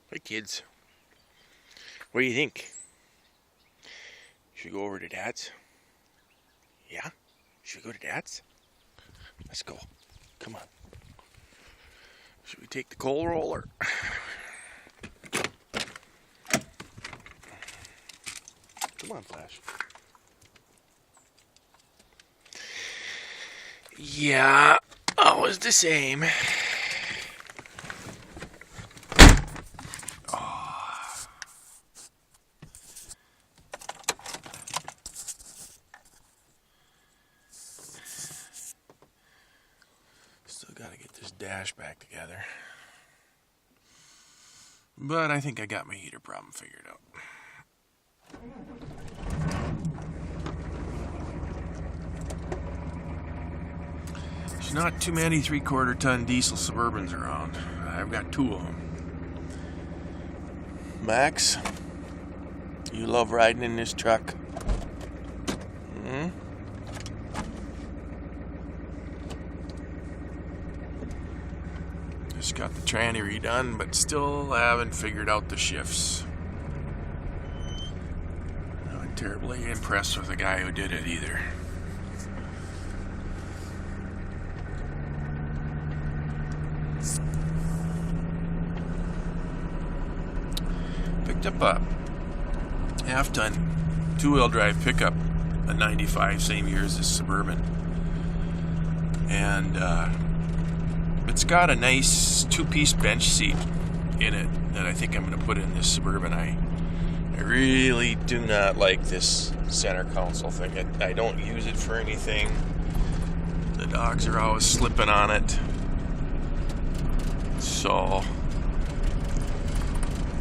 Hey kids, what do you think? Should we go over to Dad's? Yeah? Should we go to Dad's? Let's go. Come on. Should we take the coal roller? Come on, Flash. Yeah, always the same. Still gotta get this dash back together. But I think I got my heater problem figured out. There's not too many 3/4 ton diesel Suburbans around. I've got 2 of them. Max, you love riding in this truck? Hmm? Just got the tranny redone, but still haven't figured out the shifts. Not terribly impressed with the guy who did it either. Picked up a half-ton 2-wheel drive pickup, a 95, same year as this Suburban. And it's got a nice 2-piece bench seat in it that I think I'm going to put in this Suburban. I really do not like this center console thing. I don't use it for anything. The dogs are always slipping on it. So,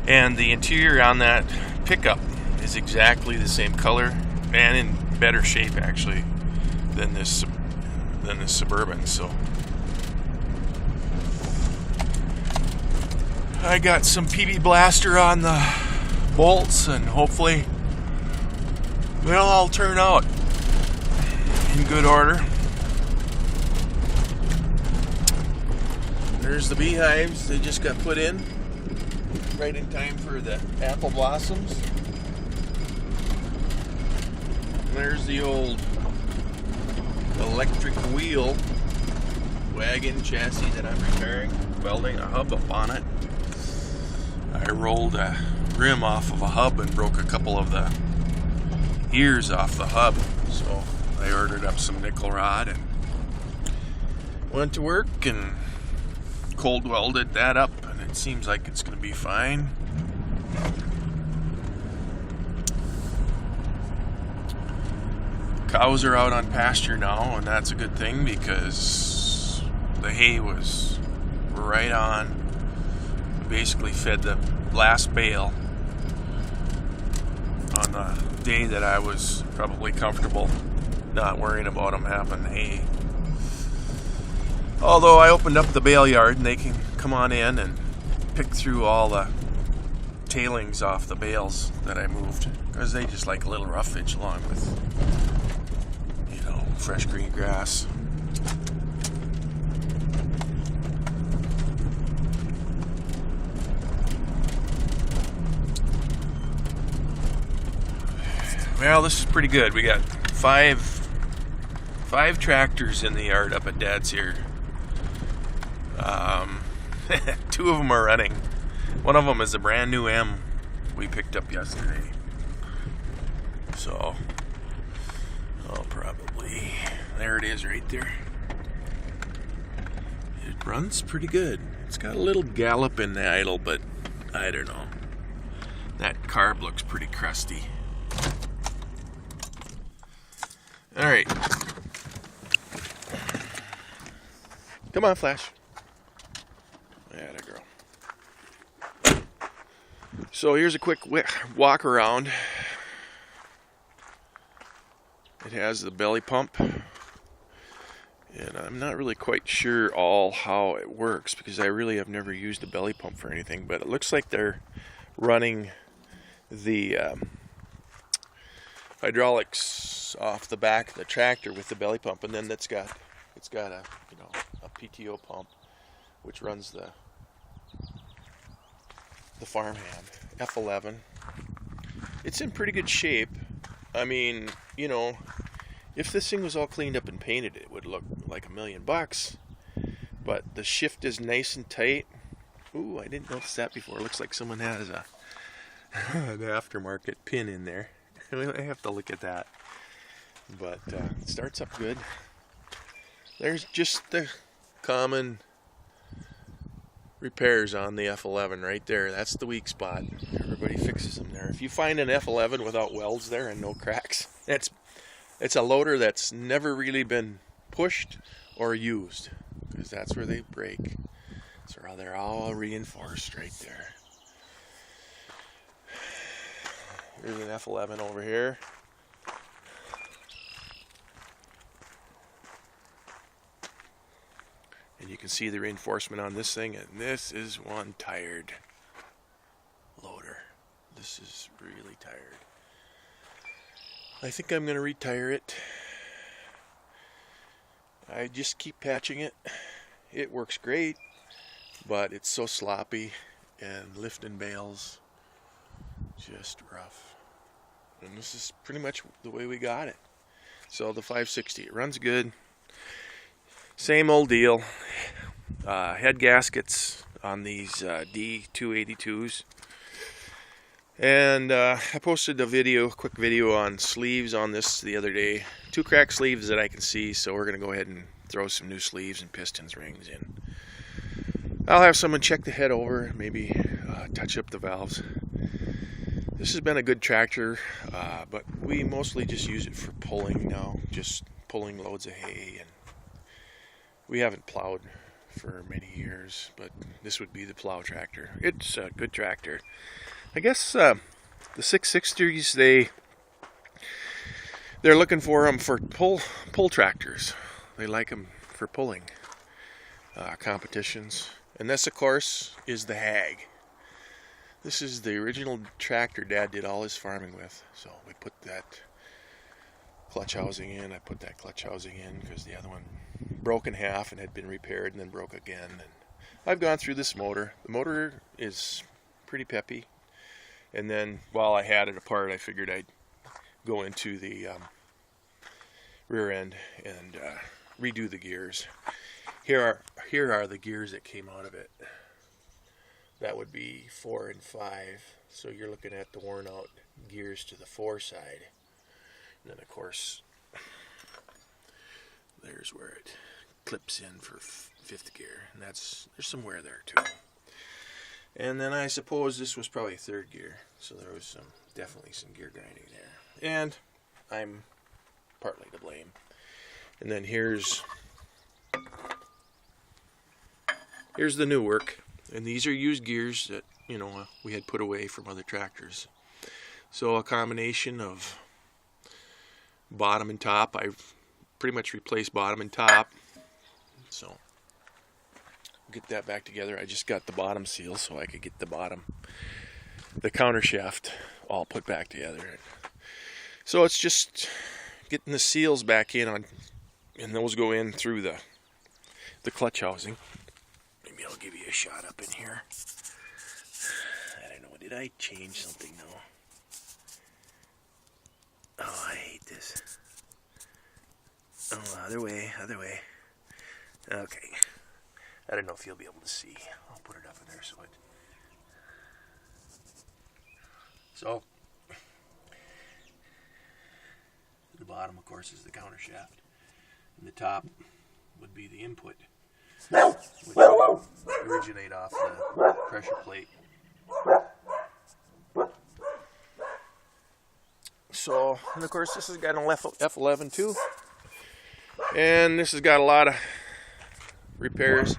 and the interior on that pickup is exactly the same color and in better shape actually than this Suburban. So I got some PB Blaster on the bolts, and hopefully they'll all turn out in good order. There's the beehives. They just got put in right in time for the apple blossoms. There's the old electric wheel wagon chassis that I'm repairing, welding a hub up on it. I rolled a rim off of a hub and broke a couple of the ears off the hub, so I ordered up some nickel rod and went to work and cold welded that up, and it seems like it's going to be fine. Cows are out on pasture now, and that's a good thing because the hay was right on. Basically fed the last bale on the day that I was probably comfortable not worrying about them having hay. Although I opened up the bale yard and they can come on in and pick through all the tailings off the bales that I moved, because they just like a little roughage along with, fresh green grass. Well, this is pretty good. We got five tractors in the yard up at Dad's here. 2 of them are running. One of them is a brand new M we picked up yesterday. So, probably, there it is right there. It runs pretty good. It's got a little gallop in the idle, but I don't know. That carb looks pretty crusty. All right. Come on, Flash. Atta girl. So here's a quick walk around. It has the belly pump. And I'm not really quite sure how it works because I really have never used the belly pump for anything. But it looks like they're running the hydraulics off the back of the tractor with the belly pump, and then it's got a PTO pump which runs the the farmhand, F11. It's in pretty good shape. I mean, you know, if this thing was all cleaned up and painted, it would look like $1,000,000. But the shift is nice and tight. Ooh, I didn't notice that before. It looks like someone has an aftermarket pin in there. I have to look at that. But it starts up good. There's just the common repairs on the F11 right there. That's the weak spot. Everybody fixes them there. If you find an F11 without welds there and no cracks, it's a loader that's never really been pushed or used, because that's where they break. So they're all reinforced right there. Here's an F11 over here. And you can see the reinforcement on this thing, and this is one tired loader. This is really tired. I think I'm going to retire it. I just keep patching it. It works great, but it's so sloppy, and lifting bales just rough. And this is pretty much the way we got it. So the 560, it runs good. Same old deal. Head gaskets on these D282s. And I posted a quick video on sleeves on this the other day. 2 cracked sleeves that I can see, so we're going to go ahead and throw some new sleeves and pistons rings in. I'll have someone check the head over, maybe touch up the valves. This has been a good tractor, but we mostly just use it for pulling now, just pulling loads of hay. And we haven't plowed for many years, but this would be the plow tractor. It's a good tractor. I guess the 660s, they're looking for them for pull tractors. They like them for pulling competitions. And this, of course, is the Hag. This is the original tractor Dad did all his farming with. So we put that clutch housing in. I put that clutch housing in because the other one broke in half and had been repaired and then broke again. And I've gone through this motor. The motor is pretty peppy. And then while I had it apart, I figured I'd go into the rear end and redo the gears. Here are the gears that came out of it. That would be 4 and 5. So you're looking at the worn out gears to the 4 side. And then of course, there's where it clips in for 5th gear. And there's some wear there too. And then I suppose this was probably 3rd gear. So there was definitely some gear grinding there. And I'm partly to blame. And then here's the new work. And these are used gears that, we had put away from other tractors. So a combination of bottom and top. I've pretty much replaced bottom and top. So get that back together. I just got the bottom seal so I could get the counter shaft all put back together. So it's just getting the seals back in on, and those go in through the clutch housing. Maybe I'll give you a shot up in here. I don't know, did I change something though? Oh, I hate this. Oh, other way. Okay. I don't know if you'll be able to see. I'll put it up in there so the bottom, of course, is the counter shaft. And the top would be the input, which would originate off the pressure plate. So, and of course, this has got an F11 too. And this has got a lot of repairs.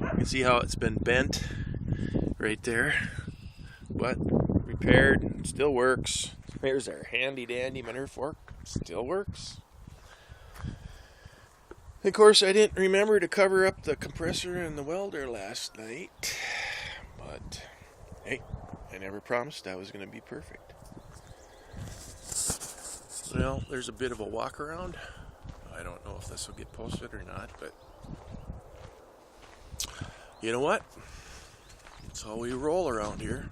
You can see how it's been bent right there, but repaired, still works. Here's our handy dandy manure fork, still works. Of course, I didn't remember to cover up the compressor and the welder last night, but hey, I never promised I was going to be perfect. Well, there's a bit of a walk around. I don't know if this will get posted or not, but you know what? That's how we roll around here.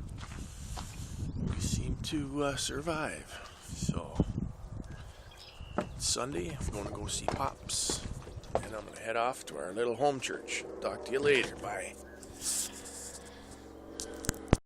We seem to survive. So, it's Sunday. I'm going to go see Pops. And I'm going to head off to our little home church. Talk to you later. Bye.